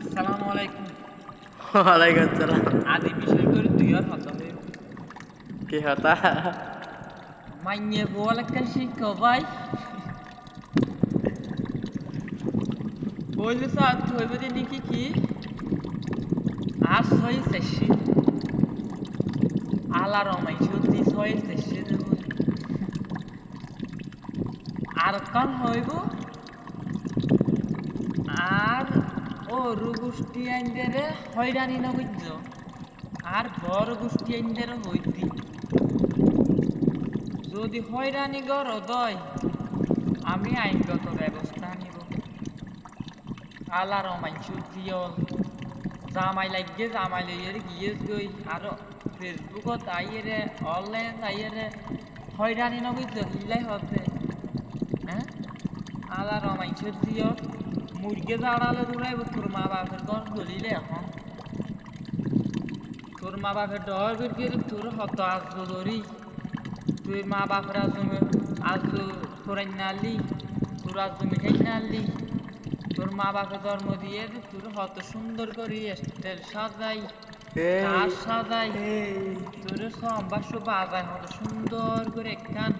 আসসালামু আলাইকুম। ওয়ালাইকুম আসসালাম। আদি বিষয় করে দুই আর হতা হয়ে কি হতা? মাইয়ে বলেন শিক্ষা ভাই বললে স্যার হইব দিন কি আর ছয় চেষ্টি আলার মাই সত্যি ছয় চেষ্টি দেব আর কান হইব আর ও রুগুষ্টি আইনদের হয়রানি নগজ্য আর বড় গোষ্ঠী আইনদের হইতি যদি হয়রানি গর দয় আমি আইনগত ব্যবস্থা নিব আলার মাইসু জিয়ল জামাই লাগিয়ে জামাই লইয়ের গিয়ে গই আর ফেসবুকত আইয়েরে অনলাইন আইয়েরে হয়রানি নগজ্য হিলাই হতে হ্যাঁ আলার মাইসু জিয়ল মুরগে জাড়ালে দূরাইব তোর মা বাপের ঘর গলিলে এখন তোর মা বাপের ডর করে তোর হত আজ ধরি তুই মা বাপের আজ তোরাই নালি তোর আজ মিঠাই নালি তোর মা বাপে জন্ম দিয়ে তোর হত সুন্দর করে স্টেল সাজাই কাজ সাজাই তোর সম্বাস বাজায় হত সুন্দর করে একখান